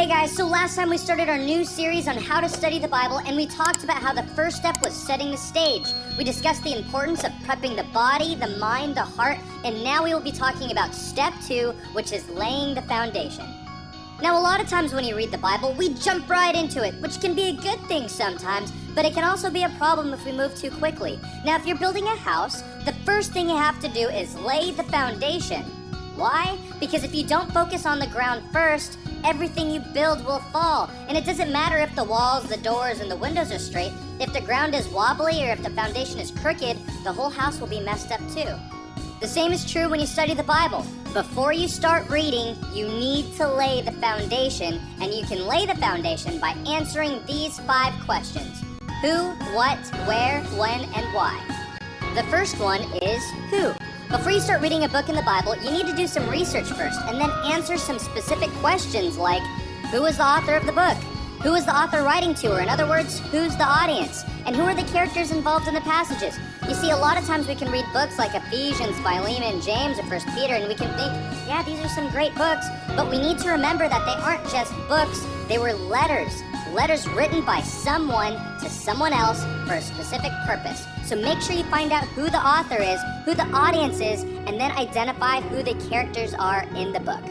Hey guys, so last time we started our new series on how to study the Bible, and we talked about how the first step was setting the stage. We discussed the importance of prepping the body, the mind, the heart, and now we will be talking about step 2, which is laying the foundation. Now, a lot of times when you read the Bible, we jump right into it, which can be a good thing sometimes, but it can also be a problem if we move too quickly. Now, if you're building a house, the first thing you have to do is lay the foundation. Why? Because if you don't focus on the ground first, everything you build will fall. And it doesn't matter if the walls, the doors, and the windows are straight. If the ground is wobbly or if the foundation is crooked, the whole house will be messed up too. The same is true when you study the Bible. Before you start reading, you need to lay the foundation, and you can lay the foundation by answering these 5 questions. Who, what, where, when, and why. The first one is who. Before you start reading a book in the Bible, you need to do some research first and then answer some specific questions like, who is the author of the book? Who is the author writing to, or in other words, who's the audience? And who are the characters involved in the passages? You see, a lot of times we can read books like Ephesians, Philemon, James, or 1 Peter, and we can think, yeah, these are some great books, but we need to remember that they aren't just books, they were letters. Letters written by someone to someone else for a specific purpose. So make sure you find out who the author is, who the audience is, and then identify who the characters are in the book.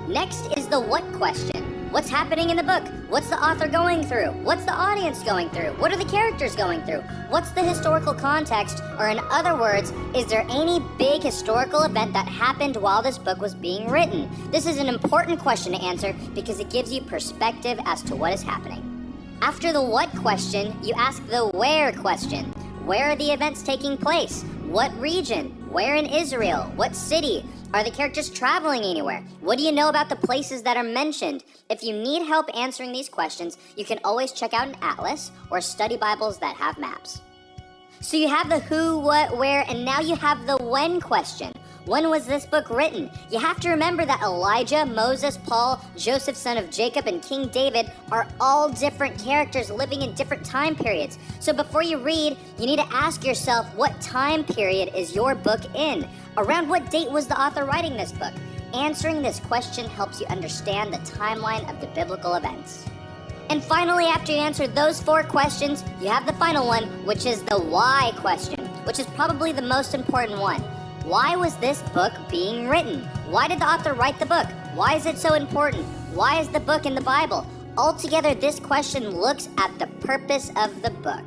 Next is the what question. What's happening in the book? What's the author going through? What's the audience going through? What are the characters going through? What's the historical context? Or in other words, is there any big historical event that happened while this book was being written? This is an important question to answer because it gives you perspective as to what is happening. After the what question, you ask the where question. Where are the events taking place? What region? Where in Israel? What city? Are the characters traveling anywhere? What do you know about the places that are mentioned? If you need help answering these questions, you can always check out an atlas or study Bibles that have maps. So you have the who, what, where, and now you have the when question. When was this book written? You have to remember that Elijah, Moses, Paul, Joseph, son of Jacob, and King David are all different characters living in different time periods. So before you read, you need to ask yourself, what time period is your book in? Around what date was the author writing this book? Answering this question helps you understand the timeline of the biblical events. And finally, after you answer those 4 questions, you have the final one, which is the why question, which is probably the most important one. Why was this book being written? Why did the author write the book? Why is it so important? Why is the book in the Bible? Altogether, this question looks at the purpose of the book.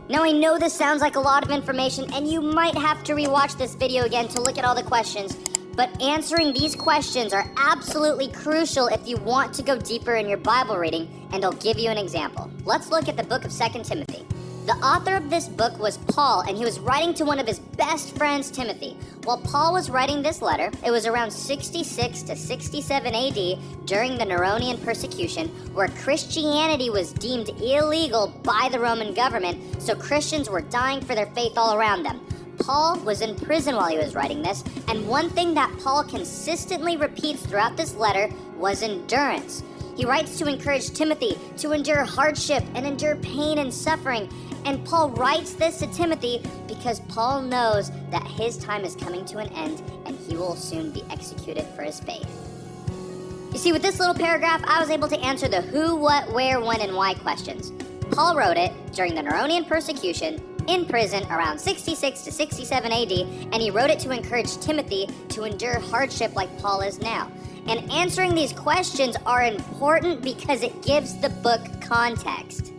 Now, I know this sounds like a lot of information, and you might have to rewatch this video again to look at all the questions, but answering these questions are absolutely crucial if you want to go deeper in your Bible reading, and I'll give you an example. Let's look at the book of 2 Timothy. The author of this book was Paul, and he was writing to one of his best friends, Timothy. While Paul was writing this letter, it was around 66 to 67 AD during the Neronian persecution, where Christianity was deemed illegal by the Roman government, so Christians were dying for their faith all around them. Paul was in prison while he was writing this, and one thing that Paul consistently repeats throughout this letter was endurance. He writes to encourage Timothy to endure hardship and endure pain and suffering. And Paul writes this to Timothy because Paul knows that his time is coming to an end and he will soon be executed for his faith. You see, with this little paragraph, I was able to answer the who, what, where, when, and why questions. Paul wrote it during the Neronian persecution, in prison around 66 to 67 AD, and he wrote it to encourage Timothy to endure hardship like Paul is now. And answering these questions are important because it gives the book context.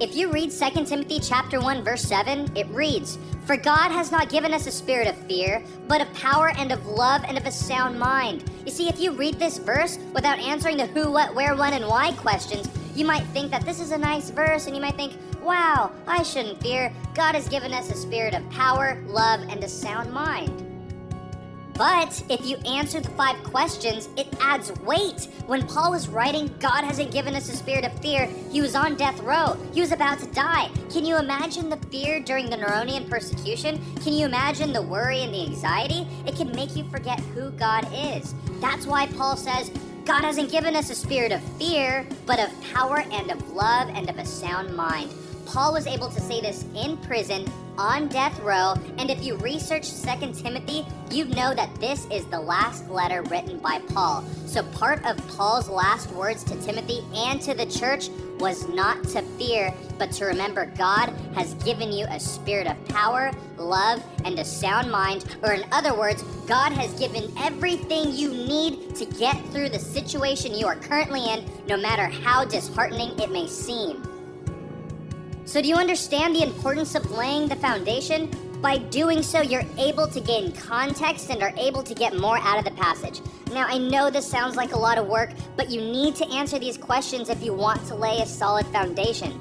If you read 2 Timothy chapter 1, verse 7, it reads, "For God has not given us a spirit of fear, but of power and of love and of a sound mind." You see, if you read this verse without answering the who, what, where, when, and why questions, you might think that this is a nice verse, and you might think, wow, I shouldn't fear. God has given us a spirit of power, love, and a sound mind. But if you answer the 5 questions, it adds weight. When Paul was writing, God hasn't given us a spirit of fear, he was on death row. He was about to die. Can you imagine the fear during the Neronian persecution? Can you imagine the worry and the anxiety? It can make you forget who God is. That's why Paul says, God hasn't given us a spirit of fear, but of power and of love and of a sound mind. Paul was able to say this in prison, on death row, and if you research 2 Timothy, you know that this is the last letter written by Paul. So part of Paul's last words to Timothy and to the church was not to fear, but to remember God has given you a spirit of power, love, and a sound mind, or in other words, God has given everything you need to get through the situation you are currently in, no matter how disheartening it may seem. So do you understand the importance of laying the foundation? By doing so, you're able to gain context and are able to get more out of the passage. Now, I know this sounds like a lot of work, but you need to answer these questions if you want to lay a solid foundation.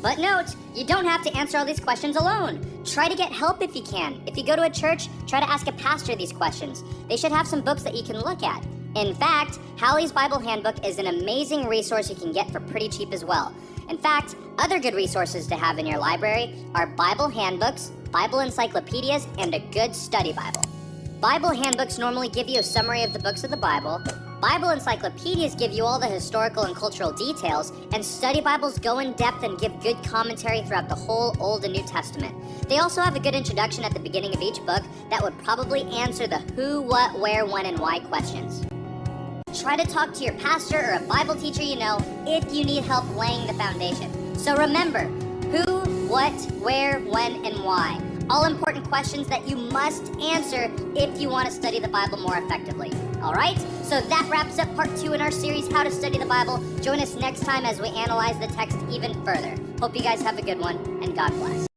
But note, you don't have to answer all these questions alone. Try to get help if you can. If you go to a church, try to ask a pastor these questions. They should have some books that you can look at. In fact, Hallie's Bible Handbook is an amazing resource you can get for pretty cheap as well. In fact, other good resources to have in your library are Bible handbooks, Bible encyclopedias, and a good study Bible. Bible handbooks normally give you a summary of the books of the Bible. Bible encyclopedias give you all the historical and cultural details, and study Bibles go in depth and give good commentary throughout the whole Old and New Testament. They also have a good introduction at the beginning of each book that would probably answer the who, what, where, when, and why questions. Try to talk to your pastor or a Bible teacher you know if you need help laying the foundation. So remember, who, what, where, when, and why. All important questions that you must answer if you want to study the Bible more effectively. Alright? So that wraps up part 2 in our series, How to Study the Bible. Join us next time as we analyze the text even further. Hope you guys have a good one, and God bless.